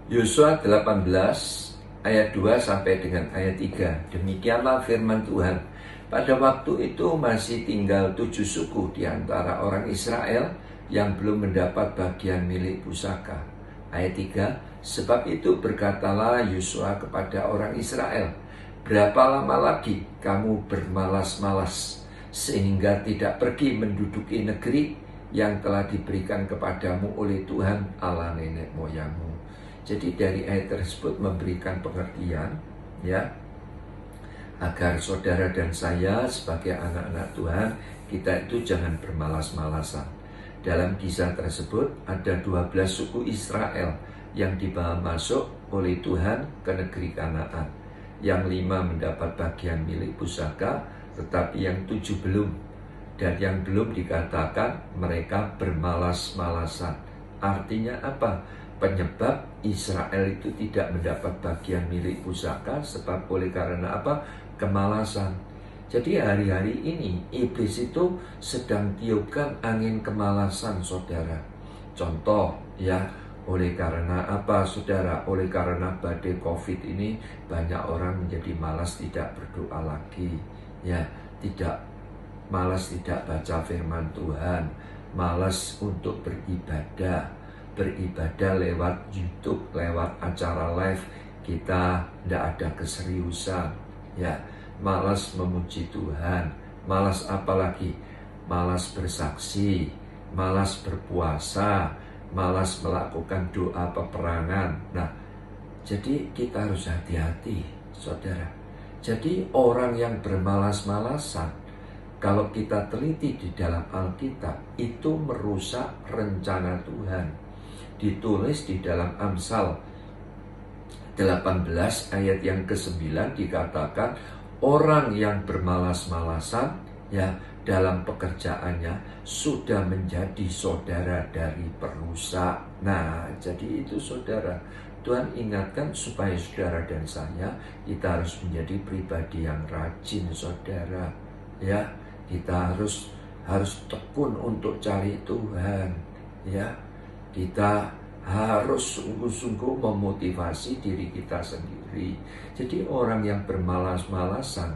Yosua 18 ayat 2 sampai dengan ayat 3. Demikianlah firman Tuhan. Pada waktu itu masih tinggal 7 suku di antara orang Israel yang belum mendapat bagian milik pusaka. Ayat 3. Sebab itu berkatalah Yosua kepada orang Israel, berapa lama lagi kamu bermalas-malas sehingga tidak pergi menduduki negeri yang telah diberikan kepadamu oleh Tuhan Allah nenek moyangmu. Jadi dari ayat tersebut memberikan pengertian, ya, agar saudara dan saya sebagai anak-anak Tuhan, kita itu jangan bermalas-malasan. Dalam kisah tersebut ada 12 suku Israel yang dibawa masuk oleh Tuhan ke negeri Kanaan. Yang 5 mendapat bagian milik pusaka, tetapi yang 7 belum. Dan yang belum dikatakan mereka bermalas-malasan. Artinya apa? Penyebab Israel itu tidak mendapat bagian milik pusaka sebab oleh karena apa? Kemalasan. Jadi hari-hari ini iblis itu sedang tiupkan angin kemalasan, saudara. Contoh, ya, oleh karena apa, saudara? Oleh karena badai COVID ini banyak orang menjadi malas tidak berdoa lagi, ya, malas tidak baca firman Tuhan, malas untuk beribadah lewat YouTube, lewat acara live kita tidak ada keseriusan, ya, malas memuji Tuhan, malas apalagi, malas bersaksi, malas berpuasa, malas melakukan doa peperangan. Nah, jadi kita harus hati-hati, saudara. Jadi orang yang bermalas-malasan, kalau kita teliti di dalam Alkitab, itu merusak rencana Tuhan. Ditulis di dalam Amsal 18 ayat yang ke-9 dikatakan, orang yang bermalas-malasan, ya, dalam pekerjaannya sudah menjadi saudara dari perusak. Nah, jadi itu saudara, Tuhan ingatkan supaya saudara dan saya, kita harus menjadi pribadi yang rajin, saudara, ya. Kita harus tekun untuk cari Tuhan, ya. Kita harus sungguh-sungguh memotivasi diri kita sendiri. Jadi orang yang bermalas-malasan,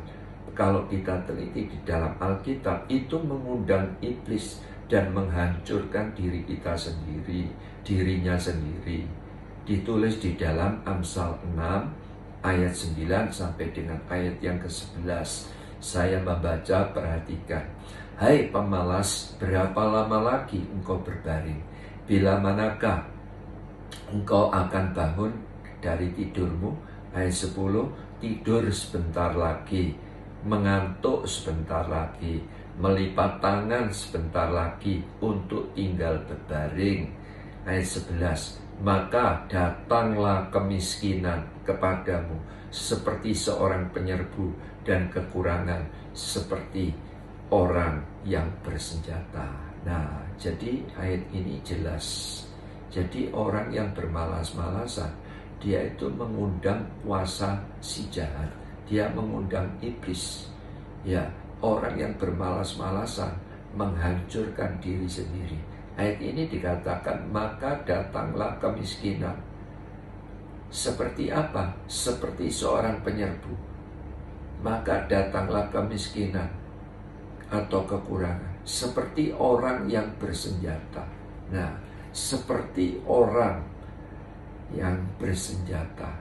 kalau kita teliti di dalam Alkitab, itu mengundang iblis dan menghancurkan diri kita sendiri, dirinya sendiri. Ditulis di dalam Amsal 6 ayat 9 sampai dengan ayat yang ke-11. Saya membaca, perhatikan. Hai pemalas, berapa lama lagi engkau berbaring? Bila manakah engkau akan bangun dari tidurmu? Ayat 10, tidur sebentar lagi, mengantuk sebentar lagi, melipat tangan sebentar lagi untuk tinggal berbaring. Ayat 11, maka datanglah kemiskinan kepadamu seperti seorang penyerbu dan kekurangan seperti orang yang bersenjata. Nah, jadi ayat ini jelas. Jadi orang yang bermalas-malasan, dia itu mengundang kuasa si jahat. Dia mengundang iblis. Ya, orang yang bermalas-malasan menghancurkan diri sendiri. Ayat ini dikatakan, maka datanglah kemiskinan. Seperti apa? Seperti seorang penyerbu. Maka datanglah kemiskinan atau kekurangan seperti orang yang bersenjata. Nah, seperti orang yang bersenjata.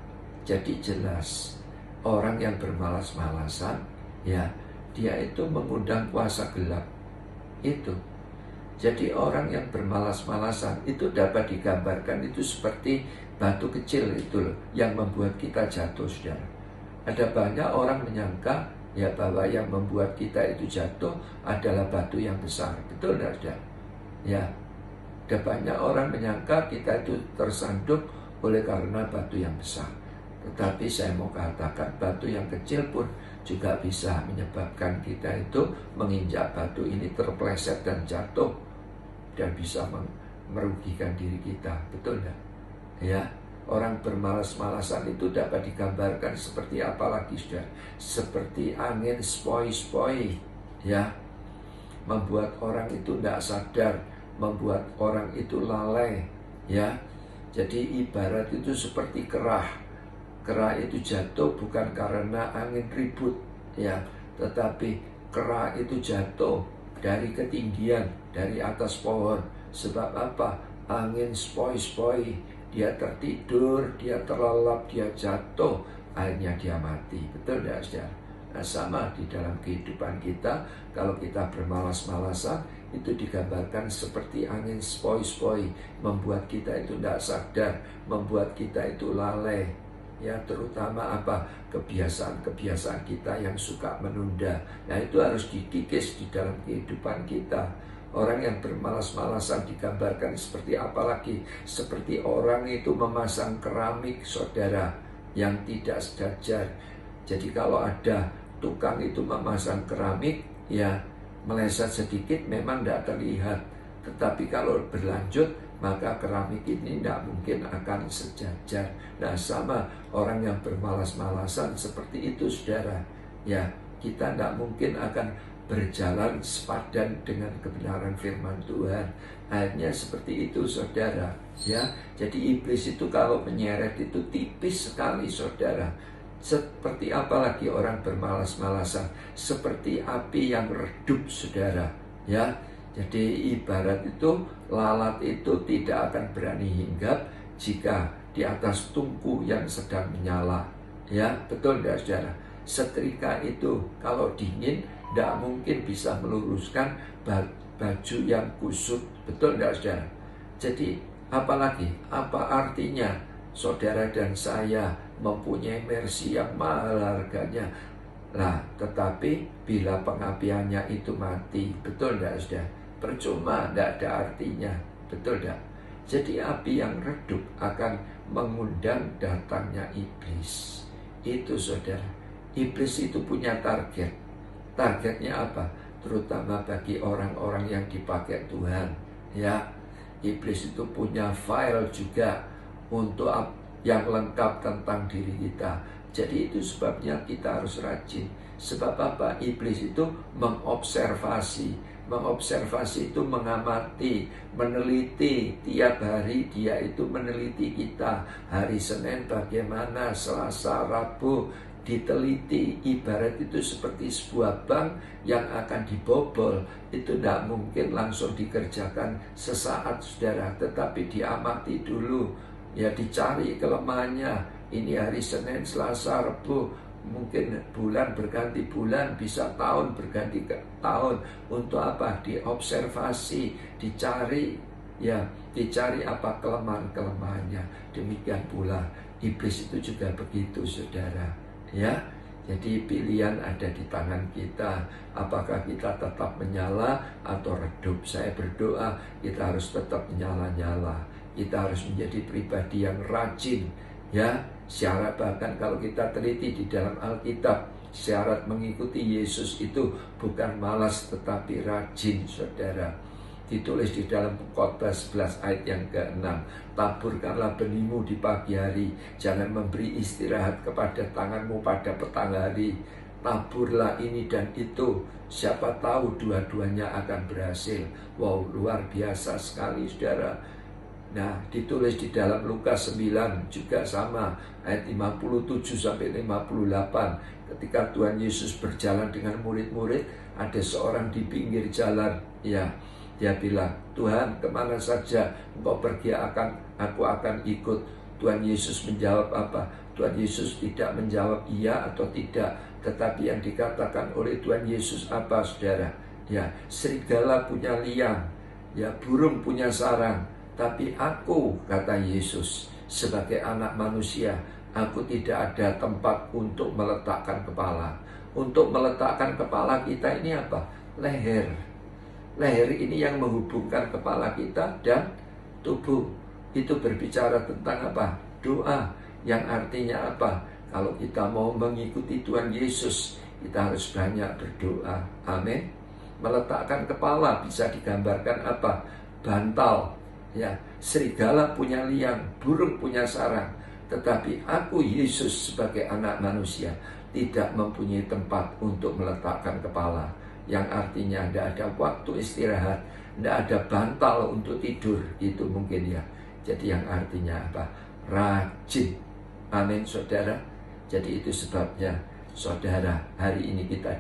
Jadi jelas, orang yang bermalas-malasan, ya, dia itu mengundang kuasa gelap. Itu. Jadi orang yang bermalas-malasan itu dapat digambarkan itu seperti batu kecil itu loh, yang membuat kita jatuh, saudara. Ada banyak orang menyangka, ya, bahwa yang membuat kita itu jatuh adalah batu yang besar. Betul tidak? Ya, ada banyak orang menyangka kita itu tersandung oleh karena batu yang besar. Tetapi saya mau katakan, batu yang kecil pun juga bisa menyebabkan kita itu menginjak batu ini terpeleset dan jatuh, dan bisa merugikan diri kita. Betul tidak? Ya. Orang bermalas-malasan itu dapat digambarkan seperti apa lagi, saudara? Seperti angin sepoi-sepoi, ya, membuat orang itu tidak sadar, membuat orang itu lalai, ya. Jadi ibarat itu seperti kerah. Kerah itu jatuh bukan karena angin ribut, ya, tetapi kerah itu jatuh dari ketinggian, dari atas pohon. Sebab apa? Angin sepoi-sepoi, dia tertidur, dia terlelap, dia jatuh, akhirnya dia mati. Betul tidak, saudara? Nah, sama di dalam kehidupan kita, kalau kita bermalas-malasan, itu digambarkan seperti angin sepoi-sepoi, membuat kita itu tidak sadar, membuat kita itu lalai. Ya, terutama apa? Kebiasaan-kebiasaan kita yang suka menunda. Nah, itu harus dikikis di dalam kehidupan kita. Orang yang bermalas-malasan digambarkan seperti apa lagi? Seperti orang itu memasang keramik, saudara, yang tidak sejajar. Jadi kalau ada tukang itu memasang keramik, ya meleset sedikit memang tidak terlihat. Tetapi kalau berlanjut, maka keramik ini tidak mungkin akan sejajar. Nah, sama orang yang bermalas-malasan seperti itu, saudara. Ya, kita tidak mungkin akan berjalan sepadan dengan kebenaran firman Tuhan. Akhirnya seperti itu, saudara. Ya, jadi iblis itu kalau menyeret itu tipis sekali, saudara. Seperti apa lagi orang bermalas-malasan? Seperti api yang redup, saudara. Ya, jadi ibarat itu lalat itu tidak akan berani hinggap jika di atas tungku yang sedang menyala. Ya, betul tidak, saudara? Setrika itu kalau dingin tidak mungkin bisa meluruskan baju yang kusut. Betul tidak, saudara? Jadi apalagi? Apa artinya saudara dan saya mempunyai mercy yang mahal harganya? Nah, tetapi bila pengapiannya itu mati, betul tidak, saudara? Percuma, tidak ada artinya. Betul tidak? Jadi api yang redup akan mengundang datangnya iblis. Itu, saudara. Iblis itu punya target. Targetnya apa? Terutama bagi orang-orang yang dipakai Tuhan. Ya, iblis itu punya file juga untuk yang lengkap tentang diri kita. Jadi itu sebabnya kita harus rajin. Sebab apa? Iblis itu mengobservasi. Mengobservasi itu mengamati, meneliti. Tiap hari dia itu meneliti kita. Hari Senin bagaimana, Selasa, Rabu, diteliti. Ibarat itu seperti sebuah bank yang akan dibobol. Itu tidak mungkin langsung dikerjakan sesaat, saudara, tetapi diamati dulu. Ya, dicari kelemahannya. Ini hari Senin, Selasa, Rabu, mungkin bulan berganti bulan, bisa tahun berganti tahun. Untuk apa? Diobservasi, dicari, ya, dicari apa kelemahan-kelemahannya. Demikian pula iblis itu juga begitu, saudara. Ya, jadi pilihan ada di tangan kita. Apakah kita tetap menyala atau redup? Saya berdoa kita harus tetap menyala-nyala. Kita harus menjadi pribadi yang rajin. Ya, syarat bahkan kalau kita teliti di dalam Alkitab, syarat mengikuti Yesus itu bukan malas tetapi rajin, saudara. Ditulis di dalam Khotbah 11 ayat yang ke-6. Taburkanlah benihmu di pagi hari, jangan memberi istirahat kepada tanganmu pada petang hari. Taburlah ini dan itu, siapa tahu dua-duanya akan berhasil. Wow, luar biasa sekali, saudara. Nah, ditulis di dalam Lukas 9 juga sama, ayat 57 sampai 58. Ketika Tuhan Yesus berjalan dengan murid-murid, ada seorang di pinggir jalan. Ya, dia bilang, Tuhan, kemana saja engkau pergi aku akan ikut. Tuhan Yesus menjawab apa? Tuhan Yesus tidak menjawab iya atau tidak, tetapi yang dikatakan oleh Tuhan Yesus apa, saudara? Ya, serigala punya liang, ya, burung punya sarang, tapi aku, kata Yesus, sebagai anak manusia, aku tidak ada tempat untuk meletakkan kepala. Untuk meletakkan kepala kita ini apa? Leher. Leher ini yang menghubungkan kepala kita dan tubuh. Itu berbicara tentang apa? Doa. Yang artinya apa? Kalau kita mau mengikuti Tuhan Yesus, kita harus banyak berdoa. Amin. Meletakkan kepala bisa digambarkan apa? Bantal. Ya, serigala punya liang, burung punya sarang, tetapi aku Yesus sebagai anak manusia tidak mempunyai tempat untuk meletakkan kepala. Yang artinya tidak ada waktu istirahat, tidak ada bantal untuk tidur, itu mungkin ya. Jadi yang artinya apa? Rajin. Amin saudara. Jadi itu sebabnya saudara, hari ini kita